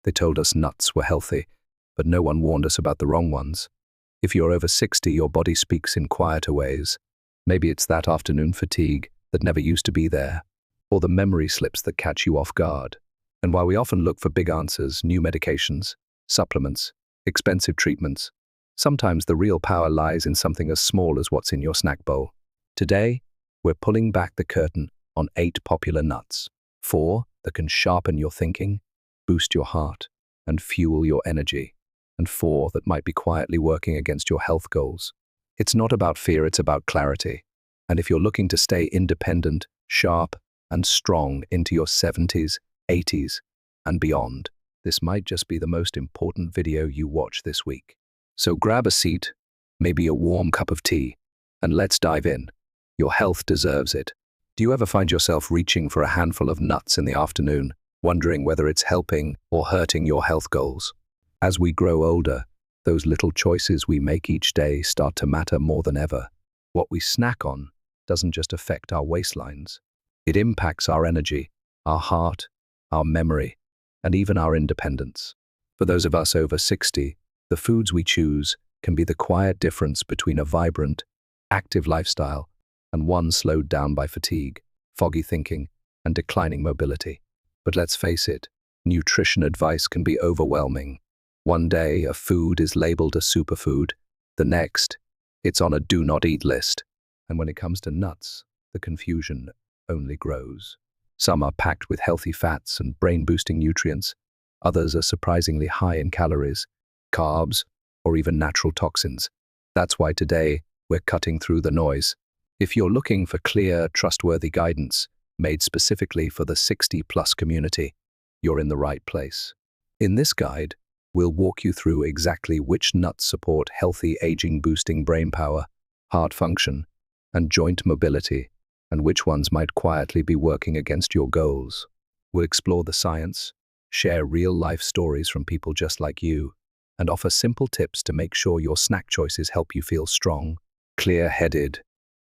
They told us nuts were healthy, but no one warned us about the wrong ones. If you're over 60, your body speaks in quieter ways. Maybe it's that afternoon fatigue that never used to be there, or the memory slips that catch you off guard. And while we often look for big answers, new medications, supplements, expensive treatments, sometimes the real power lies in something as small as what's in your snack bowl. Today, we're pulling back the curtain on 8 popular nuts. 4 that can sharpen your thinking, boost your heart, and fuel your energy. And 4 that might be quietly working against your health goals. It's not about fear, it's about clarity. And if you're looking to stay independent, sharp, and strong into your 70s, 80s, and beyond, this might just be the most important video you watch this week. So grab a seat, maybe a warm cup of tea, and let's dive in. Your health deserves it. Do you ever find yourself reaching for a handful of nuts in the afternoon, wondering whether it's helping or hurting your health goals? As we grow older, those little choices we make each day start to matter more than ever. What we snack on doesn't just affect our waistlines. It impacts our energy, our heart, our memory, and even our independence. For those of us over 60, the foods we choose can be the quiet difference between a vibrant, active lifestyle and one slowed down by fatigue, foggy thinking, and declining mobility. But let's face it, nutrition advice can be overwhelming. One day, a food is labeled a superfood. The next, it's on a do not eat list. And when it comes to nuts, the confusion only grows. Some are packed with healthy fats and brain-boosting nutrients. Others are surprisingly high in calories, carbs, or even natural toxins. That's why today, we're cutting through the noise. If you're looking for clear, trustworthy guidance made specifically for the 60-plus community, you're in the right place. In this guide, we'll walk you through exactly which nuts support healthy aging-boosting brain power, heart function, and joint mobility, and which ones might quietly be working against your goals. We'll explore the science, share real-life stories from people just like you, and offer simple tips to make sure your snack choices help you feel strong, clear-headed,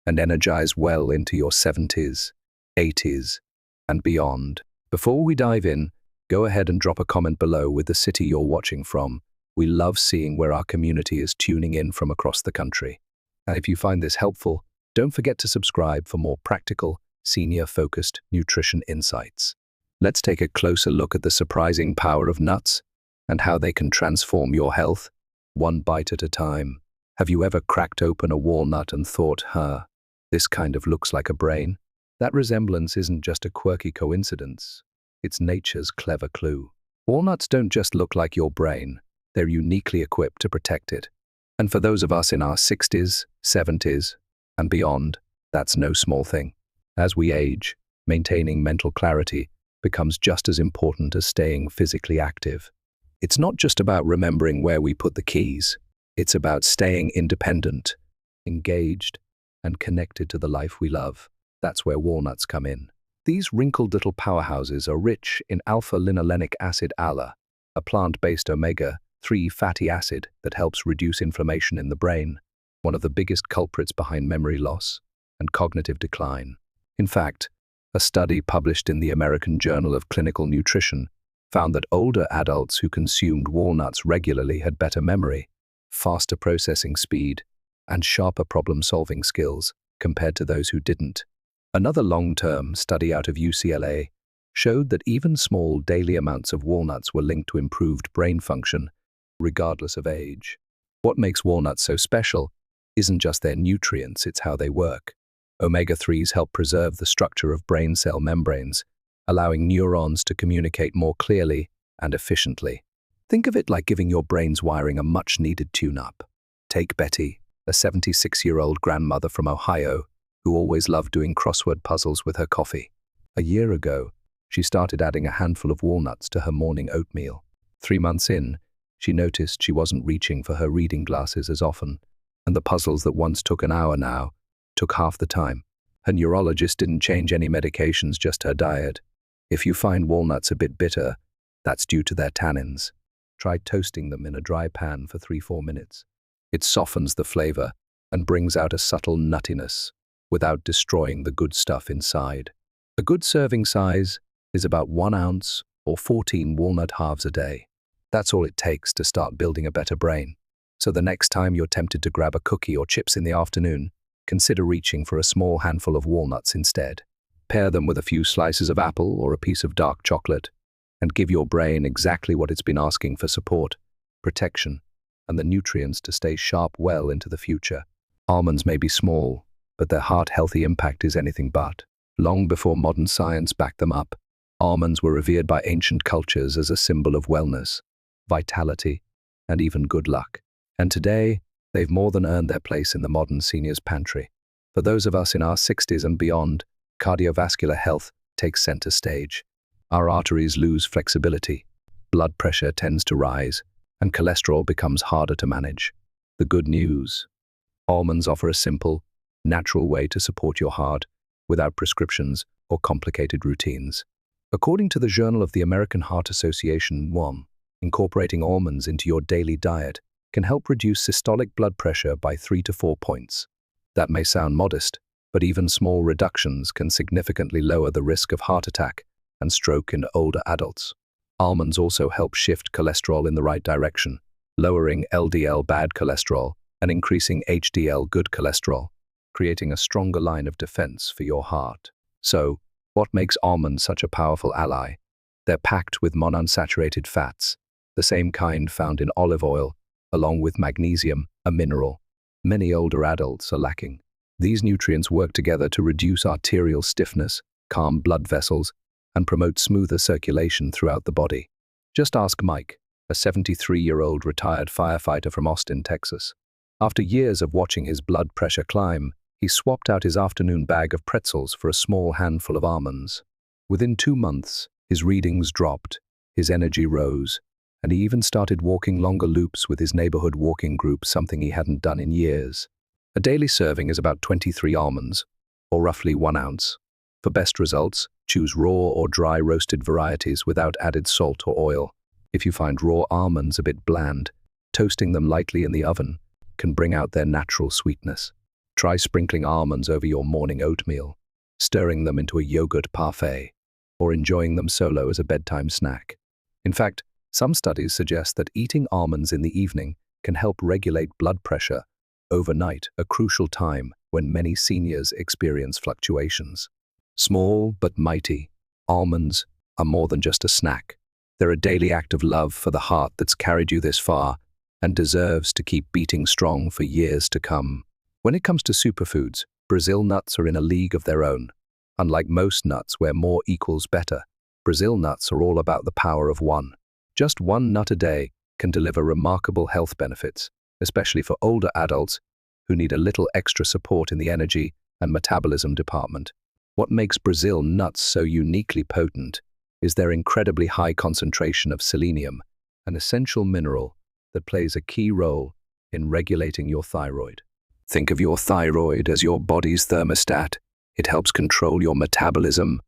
and energized well into your 70s, 80s, and beyond. Before we dive in, go ahead and drop a comment below with the city you're watching from. We love seeing where our community is tuning in from across the country. And if you find this helpful, don't forget to subscribe for more practical, senior-focused nutrition insights. Let's take a closer look at the surprising power of nuts and how they can transform your health, one bite at a time. Have you ever cracked open a walnut and thought, this kind of looks like a brain? That resemblance isn't just a quirky coincidence. It's nature's clever clue. Walnuts don't just look like your brain. They're uniquely equipped to protect it. And for those of us in our 60s, 70s, and beyond, that's no small thing. As we age, maintaining mental clarity becomes just as important as staying physically active. It's not just about remembering where we put the keys. It's about staying independent, engaged, and connected to the life we love. That's where walnuts come in. These wrinkled little powerhouses are rich in alpha-linolenic acid ALA, a plant-based omega-3 fatty acid that helps reduce inflammation in the brain, one of the biggest culprits behind memory loss and cognitive decline. In fact, a study published in the American Journal of Clinical Nutrition found that older adults who consumed walnuts regularly had better memory, faster processing speed, and sharper problem-solving skills compared to those who didn't. Another long-term study out of UCLA showed that even small daily amounts of walnuts were linked to improved brain function, regardless of age. What makes walnuts so special isn't just their nutrients, it's how they work. Omega-3s help preserve the structure of brain cell membranes, allowing neurons to communicate more clearly and efficiently. Think of it like giving your brain's wiring a much-needed tune-up. Take Betty, a 76-year-old grandmother from Ohio, who always loved doing crossword puzzles with her coffee. A year ago, she started adding a handful of walnuts to her morning oatmeal. 3 months in, she noticed she wasn't reaching for her reading glasses as often, and the puzzles that once took an hour now took half the time. Her neurologist didn't change any medications, just her diet. If you find walnuts a bit bitter, that's due to their tannins. Try toasting them in a dry pan for 3-4 minutes. It softens the flavor and brings out a subtle nuttiness without destroying the good stuff inside. A good serving size is about 1 ounce or 14 walnut halves a day. That's all it takes to start building a better brain. So the next time you're tempted to grab a cookie or chips in the afternoon, consider reaching for a small handful of walnuts instead. Pair them with a few slices of apple or a piece of dark chocolate, and give your brain exactly what it's been asking for: support, protection, and the nutrients to stay sharp well into the future. Almonds may be small, but their heart-healthy impact is anything but. Long before modern science backed them up, almonds were revered by ancient cultures as a symbol of wellness, vitality, and even good luck. And today, they've more than earned their place in the modern senior's pantry. For those of us in our 60s and beyond, cardiovascular health takes center stage. Our arteries lose flexibility, blood pressure tends to rise, and cholesterol becomes harder to manage. The good news: almonds offer a simple, natural way to support your heart without prescriptions or complicated routines. According to the Journal of the American Heart Association, incorporating almonds into your daily diet can help reduce systolic blood pressure by 3 to 4 points. That may sound modest, but even small reductions can significantly lower the risk of heart attack and stroke in older adults. Almonds also help shift cholesterol in the right direction, lowering LDL bad cholesterol and increasing HDL good cholesterol, creating a stronger line of defense for your heart. So, what makes almonds such a powerful ally? They're packed with monounsaturated fats, the same kind found in olive oil, along with magnesium, a mineral many older adults are lacking. These nutrients work together to reduce arterial stiffness, calm blood vessels, and promote smoother circulation throughout the body. Just ask Mike, a 73-year-old retired firefighter from Austin, Texas. After years of watching his blood pressure climb, he swapped out his afternoon bag of pretzels for a small handful of almonds. Within 2 months, his readings dropped, his energy rose, and he even started walking longer loops with his neighborhood walking group, something he hadn't done in years. A daily serving is about 23 almonds, or roughly 1 ounce. For best results, choose raw or dry roasted varieties without added salt or oil. If you find raw almonds a bit bland, toasting them lightly in the oven can bring out their natural sweetness. Try sprinkling almonds over your morning oatmeal, stirring them into a yogurt parfait, or enjoying them solo as a bedtime snack. In fact, some studies suggest that eating almonds in the evening can help regulate blood pressure overnight, a crucial time when many seniors experience fluctuations. Small but mighty, almonds are more than just a snack. They're a daily act of love for the heart that's carried you this far and deserves to keep beating strong for years to come. When it comes to superfoods, Brazil nuts are in a league of their own. Unlike most nuts where more equals better, Brazil nuts are all about the power of one. Just 1 nut a day can deliver remarkable health benefits, especially for older adults who need a little extra support in the energy and metabolism department. What makes Brazil nuts so uniquely potent is their incredibly high concentration of selenium, an essential mineral that plays a key role in regulating your thyroid. Think of your thyroid as your body's thermostat. It helps control your metabolism,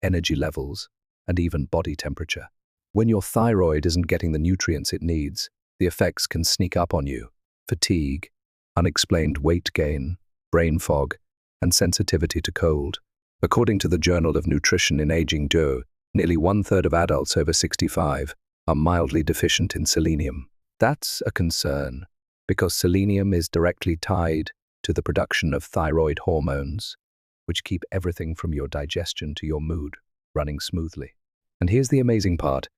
energy levels, and even body temperature. When your thyroid isn't getting the nutrients it needs, the effects can sneak up on you: fatigue, unexplained weight gain, brain fog, and sensitivity to cold. According to the Journal of Nutrition in Aging, nearly 1/3 of adults over 65 are mildly deficient in selenium. That's a concern, because selenium is directly tied to the production of thyroid hormones, which keep everything from your digestion to your mood running smoothly. And here's the amazing part: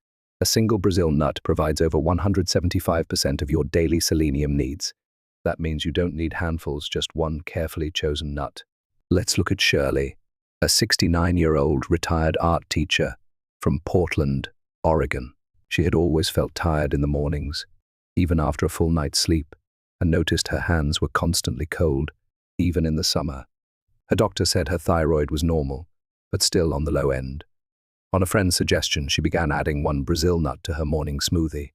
a single Brazil nut provides over 175% of your daily selenium needs. That means you don't need handfuls, just one carefully chosen nut. Let's look at Shirley, a 69-year-old retired art teacher from Portland, Oregon. She had always felt tired in the mornings, even after a full night's sleep, and noticed her hands were constantly cold, even in the summer. Her doctor said her thyroid was normal, but still on the low end. On a friend's suggestion, she began adding 1 Brazil nut to her morning smoothie.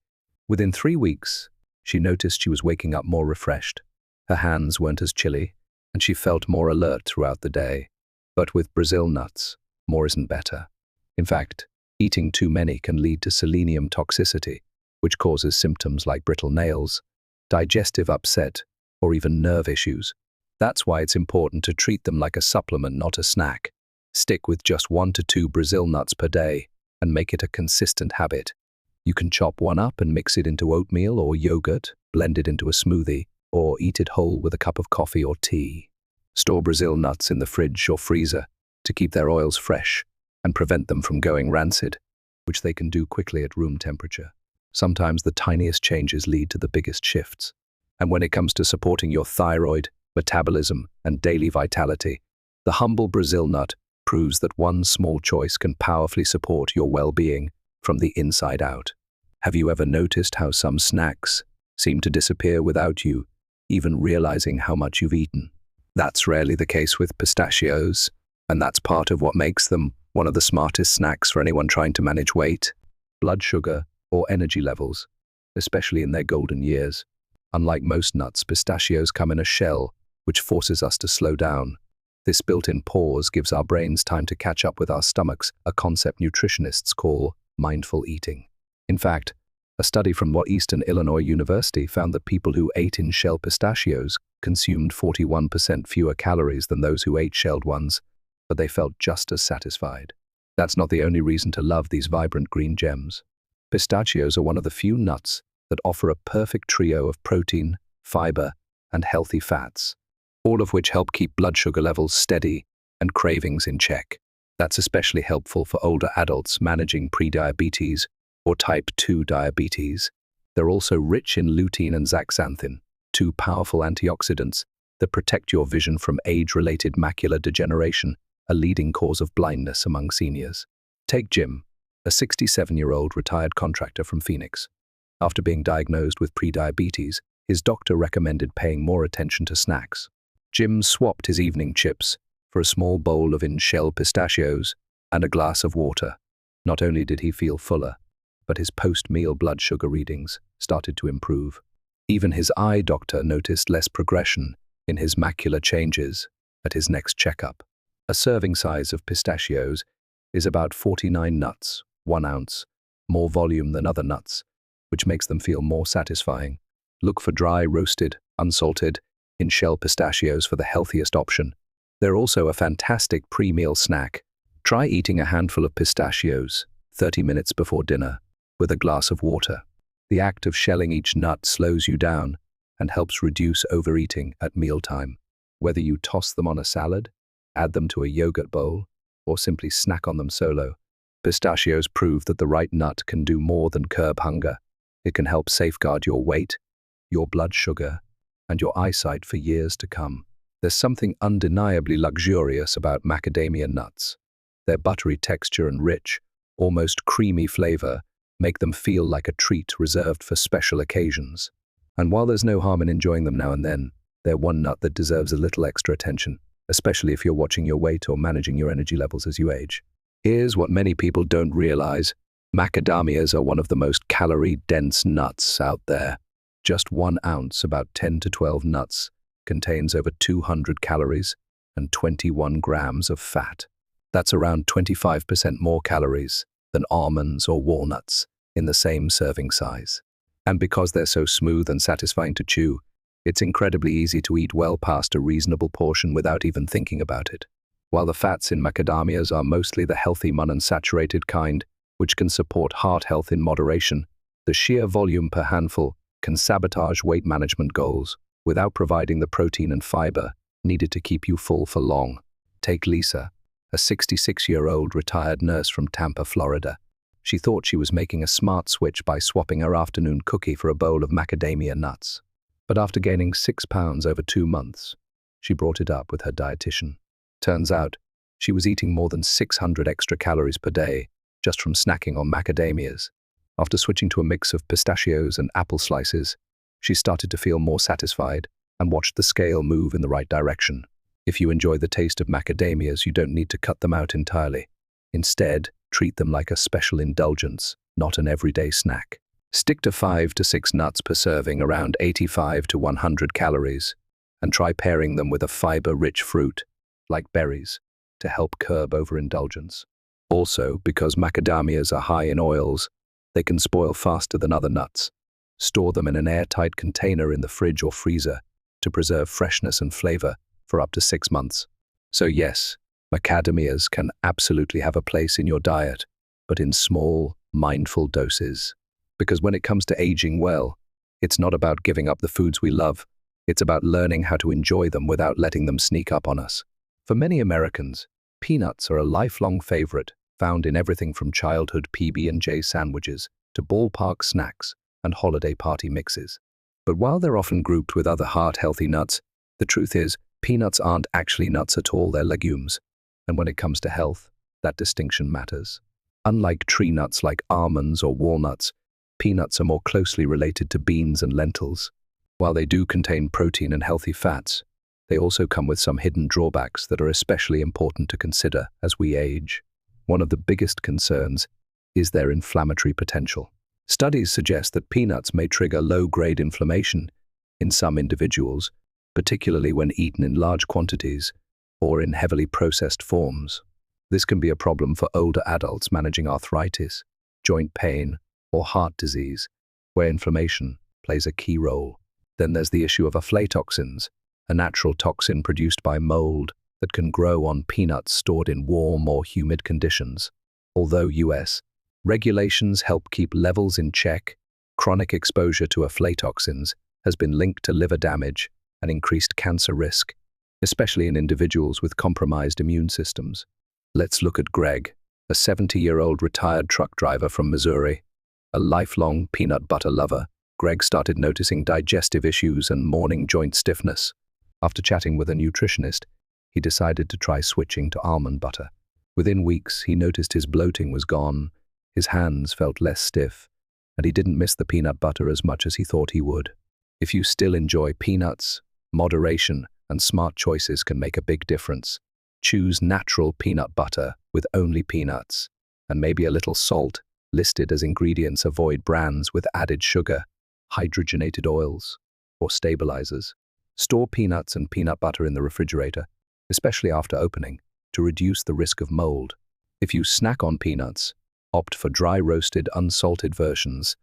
Within 3 weeks, she noticed she was waking up more refreshed. Her hands weren't as chilly, and she felt more alert throughout the day. But with Brazil nuts, more isn't better. In fact, eating too many can lead to selenium toxicity, which causes symptoms like brittle nails, digestive upset, or even nerve issues. That's why it's important to treat them like a supplement, not a snack. Stick with just 1 to 2 Brazil nuts per day and make it a consistent habit. You can chop one up and mix it into oatmeal or yogurt, blend it into a smoothie, or eat it whole with a cup of coffee or tea. Store Brazil nuts in the fridge or freezer to keep their oils fresh and prevent them from going rancid, which they can do quickly at room temperature. Sometimes the tiniest changes lead to the biggest shifts. And when it comes to supporting your thyroid, metabolism, and daily vitality, the humble Brazil nut proves that one small choice can powerfully support your well-being from the inside out. Have you ever noticed how some snacks seem to disappear without you even realizing how much you've eaten? That's rarely the case with pistachios, and that's part of what makes them one of the smartest snacks for anyone trying to manage weight, blood sugar, or energy levels, especially in their golden years. Unlike most nuts, pistachios come in a shell, which forces us to slow down. This built-in pause gives our brains time to catch up with our stomachs, a concept nutritionists call mindful eating. In fact, a study from Eastern Illinois University found that people who ate in-shell pistachios consumed 41% fewer calories than those who ate shelled ones, but they felt just as satisfied. That's not the only reason to love these vibrant green gems. Pistachios are one of the few nuts that offer a perfect trio of protein, fiber, and healthy fats, all of which help keep blood sugar levels steady and cravings in check. That's especially helpful for older adults managing prediabetes or type 2 diabetes. They're also rich in lutein and zeaxanthin, two powerful antioxidants that protect your vision from age-related macular degeneration, a leading cause of blindness among seniors. Take Jim, a 67-year-old retired contractor from Phoenix. After being diagnosed with prediabetes, his doctor recommended paying more attention to snacks. Jim swapped his evening chips for a small bowl of in-shell pistachios and a glass of water. Not only did he feel fuller, but his post-meal blood sugar readings started to improve. Even his eye doctor noticed less progression in his macular changes at his next checkup. A serving size of pistachios is about 49 nuts, 1 ounce, more volume than other nuts, which makes them feel more satisfying. Look for dry, roasted, unsalted, in-shell pistachios for the healthiest option. They're also a fantastic pre-meal snack. Try eating a handful of pistachios 30 minutes before dinner with a glass of water. The act of shelling each nut slows you down and helps reduce overeating at mealtime. Whether you toss them on a salad, add them to a yogurt bowl, or simply snack on them solo, pistachios prove that the right nut can do more than curb hunger. It can help safeguard your weight, your blood sugar, and your eyesight for years to come. There's something undeniably luxurious about macadamia nuts. Their buttery texture and rich, almost creamy flavor make them feel like a treat reserved for special occasions. And while there's no harm in enjoying them now and then, they're one nut that deserves a little extra attention, especially if you're watching your weight or managing your energy levels as you age. Here's what many people don't realize. Macadamias are one of the most calorie-dense nuts out there. Just 1 ounce, about 10 to 12 nuts, contains over 200 calories and 21 grams of fat. That's around 25% more calories than almonds or walnuts in the same serving size. And because they're so smooth and satisfying to chew, it's incredibly easy to eat well past a reasonable portion without even thinking about it. While the fats in macadamias are mostly the healthy monounsaturated kind, which can support heart health in moderation, the sheer volume per handful can sabotage weight management goals without providing the protein and fiber needed to keep you full for long. Take Lisa, a 66-year-old retired nurse from Tampa, Florida. She thought she was making a smart switch by swapping her afternoon cookie for a bowl of macadamia nuts. But after gaining 6 pounds over 2 months, she brought it up with her dietitian. Turns out, she was eating more than 600 extra calories per day just from snacking on macadamias. After switching to a mix of pistachios and apple slices, she started to feel more satisfied and watched the scale move in the right direction. If you enjoy the taste of macadamias, you don't need to cut them out entirely. Instead, treat them like a special indulgence, not an everyday snack. Stick to 5 to 6 nuts per serving, around 85 to 100 calories, and try pairing them with a fiber-rich fruit, like berries, to help curb overindulgence. Also, because macadamias are high in oils, they can spoil faster than other nuts. Store them in an airtight container in the fridge or freezer to preserve freshness and flavor for up to 6 months. So yes, macadamias can absolutely have a place in your diet, but in small, mindful doses. Because when it comes to aging well, it's not about giving up the foods we love. It's about learning how to enjoy them without letting them sneak up on us. For many Americans, peanuts are a lifelong favorite, found in everything from childhood PB&J sandwiches to ballpark snacks and holiday party mixes. But while they're often grouped with other heart-healthy nuts, the truth is, peanuts aren't actually nuts at all, they're legumes. And when it comes to health, that distinction matters. Unlike tree nuts like almonds or walnuts, peanuts are more closely related to beans and lentils. While they do contain protein and healthy fats, they also come with some hidden drawbacks that are especially important to consider as we age. One of the biggest concerns is their inflammatory potential. Studies suggest that peanuts may trigger low-grade inflammation in some individuals, particularly when eaten in large quantities or in heavily processed forms. This can be a problem for older adults managing arthritis, joint pain, or heart disease, where inflammation plays a key role. Then there's the issue of aflatoxins, a natural toxin produced by mold that can grow on peanuts stored in warm or humid conditions. Although U.S. regulations help keep levels in check, chronic exposure to aflatoxins has been linked to liver damage and increased cancer risk, especially in individuals with compromised immune systems. Let's look at Greg, a 70-year-old retired truck driver from Missouri. A lifelong peanut butter lover, Greg started noticing digestive issues and morning joint stiffness. After chatting with a nutritionist, he decided to try switching to almond butter. Within weeks, he noticed his bloating was gone, his hands felt less stiff, and he didn't miss the peanut butter as much as he thought he would. If you still enjoy peanuts, moderation and smart choices can make a big difference. Choose natural peanut butter with only peanuts, and maybe a little salt. Listed as ingredients, avoid brands with added sugar, hydrogenated oils, or stabilizers. Store peanuts and peanut butter in the refrigerator, especially after opening, to reduce the risk of mold. If you snack on peanuts, opt for dry roasted, unsalted versions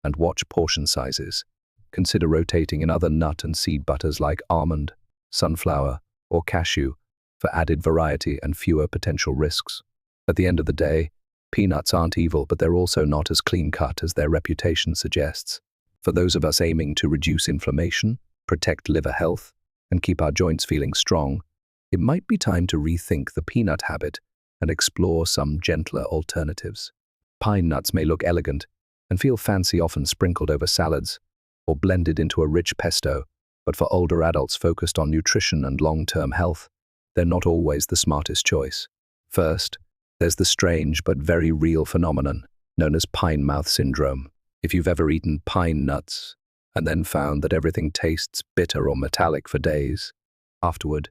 and watch portion sizes. Consider rotating in other nut and seed butters like almond, sunflower, or cashew for added variety and fewer potential risks. At the end of the day, peanuts aren't evil, but they're also not as clean-cut as their reputation suggests. For those of us aiming to reduce inflammation, protect liver health, and keep our joints feeling strong, it might be time to rethink the peanut habit and explore some gentler alternatives. Pine nuts may look elegant and feel fancy, often sprinkled over salads or blended into a rich pesto, but for older adults focused on nutrition and long-term health, they're not always the smartest choice. First, there's the strange but very real phenomenon known as pine mouth syndrome. If you've ever eaten pine nuts and then found that everything tastes bitter or metallic for days, afterward,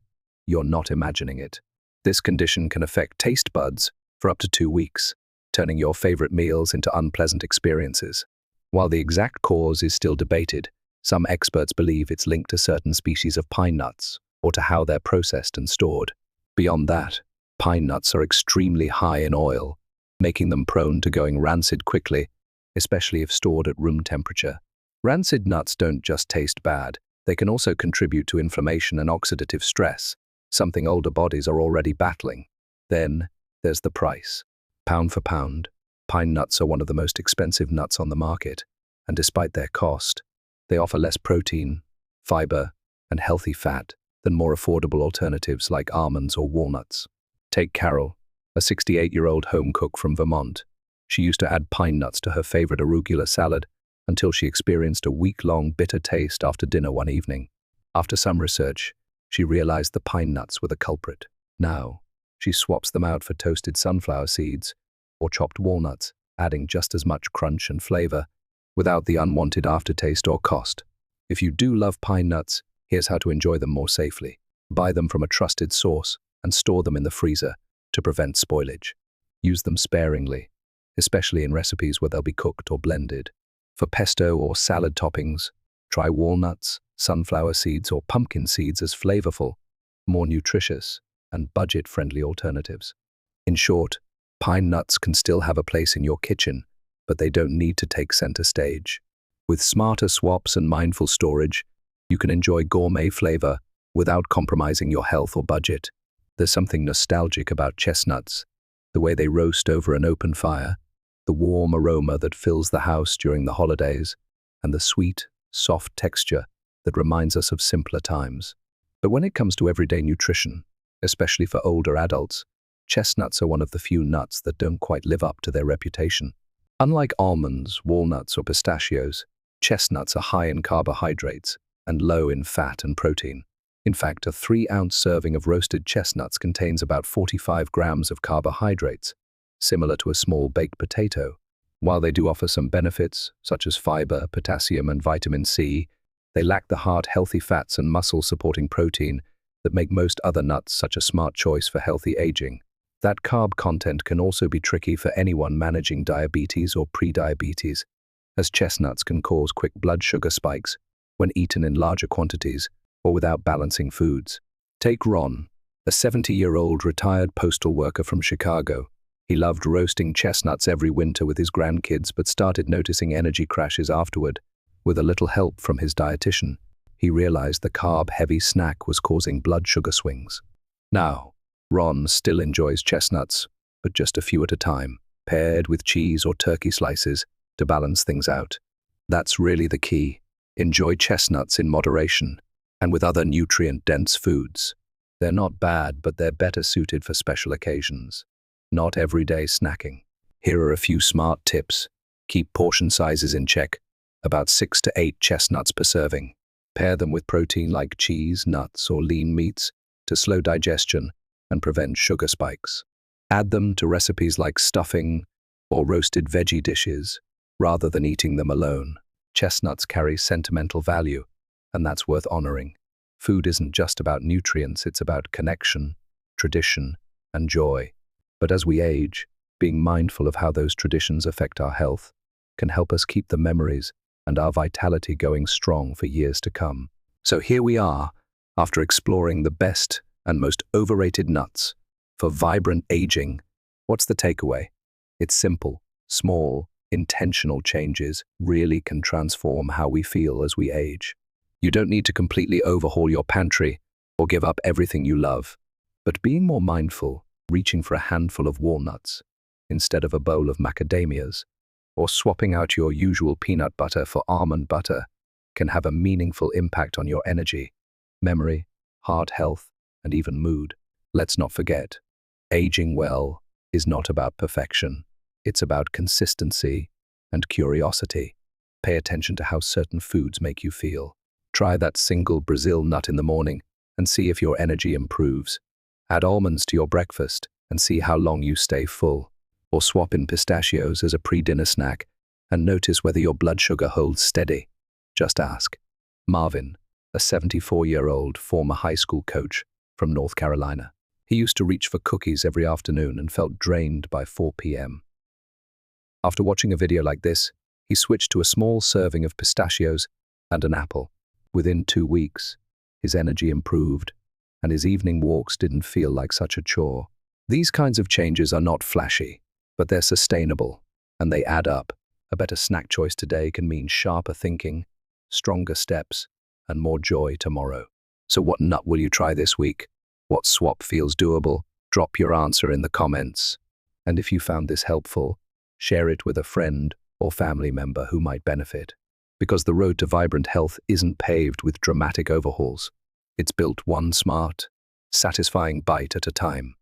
you're not imagining it. This condition can affect taste buds for up to 2 weeks, turning your favorite meals into unpleasant experiences. While the exact cause is still debated, some experts believe it's linked to certain species of pine nuts or to how they're processed and stored. Beyond that, pine nuts are extremely high in oil, making them prone to going rancid quickly, especially if stored at room temperature. Rancid nuts don't just taste bad, they can also contribute to inflammation and oxidative stress, something older bodies are already battling. Then, there's the price. Pound for pound, pine nuts are one of the most expensive nuts on the market, and despite their cost, they offer less protein, fiber, and healthy fat than more affordable alternatives like almonds or walnuts. Take Carol, a 68-year-old home cook from Vermont. She used to add pine nuts to her favorite arugula salad until she experienced a week-long bitter taste after dinner one evening. After some research, she realized the pine nuts were the culprit. Now, she swaps them out for toasted sunflower seeds or chopped walnuts, adding just as much crunch and flavor without the unwanted aftertaste or cost. If you do love pine nuts, here's how to enjoy them more safely. Buy them from a trusted source and store them in the freezer to prevent spoilage. Use them sparingly, especially in recipes where they'll be cooked or blended. For pesto or salad toppings, try walnuts, sunflower seeds, or pumpkin seeds as flavorful, more nutritious, and budget-friendly alternatives. In short, pine nuts can still have a place in your kitchen, but they don't need to take center stage. With smarter swaps and mindful storage, you can enjoy gourmet flavor without compromising your health or budget. There's something nostalgic about chestnuts, the way they roast over an open fire, the warm aroma that fills the house during the holidays, and the sweet, soft texture that reminds us of simpler times. But when it comes to everyday nutrition, especially for older adults, chestnuts are one of the few nuts that don't quite live up to their reputation. Unlike almonds, walnuts, or pistachios, chestnuts are high in carbohydrates and low in fat and protein. In fact, a 3-ounce serving of roasted chestnuts contains about 45 grams of carbohydrates, similar to a small baked potato. While they do offer some benefits, such as fiber, potassium, and vitamin C, they lack the heart-healthy fats and muscle-supporting protein that make most other nuts such a smart choice for healthy aging. That carb content can also be tricky for anyone managing diabetes or pre-diabetes, as chestnuts can cause quick blood sugar spikes when eaten in larger quantities or without balancing foods. Take Ron, a 70-year-old retired postal worker from Chicago. He loved roasting chestnuts every winter with his grandkids but started noticing energy crashes afterward. With a little help from his dietitian, he realized the carb-heavy snack was causing blood sugar swings. Now, Ron still enjoys chestnuts, but just a few at a time, paired with cheese or turkey slices to balance things out. That's really the key. Enjoy chestnuts in moderation and with other nutrient-dense foods. They're not bad, but they're better suited for special occasions, not everyday snacking. Here are a few smart tips. Keep portion sizes in check, about 6 to 8 chestnuts per serving. Pair them with protein like cheese, nuts, or lean meats to slow digestion and prevent sugar spikes. Add them to recipes like stuffing or roasted veggie dishes, rather than eating them alone. Chestnuts carry sentimental value, and that's worth honoring. Food isn't just about nutrients, it's about connection, tradition, and joy. But as we age, being mindful of how those traditions affect our health can help us keep the memories and our vitality going strong for years to come. So here we are, after exploring the best and most overrated nuts for vibrant aging. What's the takeaway? It's simple, small, intentional changes really can transform how we feel as we age. You don't need to completely overhaul your pantry or give up everything you love, but being more mindful, reaching for a handful of walnuts instead of a bowl of macadamias, or swapping out your usual peanut butter for almond butter can have a meaningful impact on your energy, memory, heart health, and even mood. Let's not forget, aging well is not about perfection. It's about consistency and curiosity. Pay attention to how certain foods make you feel. Try that single Brazil nut in the morning and see if your energy improves. Add almonds to your breakfast and see how long you stay full. Or swap in pistachios as a pre-dinner snack and notice whether your blood sugar holds steady. Just ask. Marvin, a 74-year-old former high school coach from North Carolina. He used to reach for cookies every afternoon and felt drained by 4 p.m. After watching a video like this, he switched to a small serving of pistachios and an apple. Within 2 weeks, his energy improved, and his evening walks didn't feel like such a chore. These kinds of changes are not flashy, but they're sustainable, and they add up. A better snack choice today can mean sharper thinking, stronger steps, and more joy tomorrow. So what nut will you try this week? What swap feels doable? Drop your answer in the comments. And if you found this helpful, share it with a friend or family member who might benefit. Because the road to vibrant health isn't paved with dramatic overhauls. It's built one smart, satisfying bite at a time.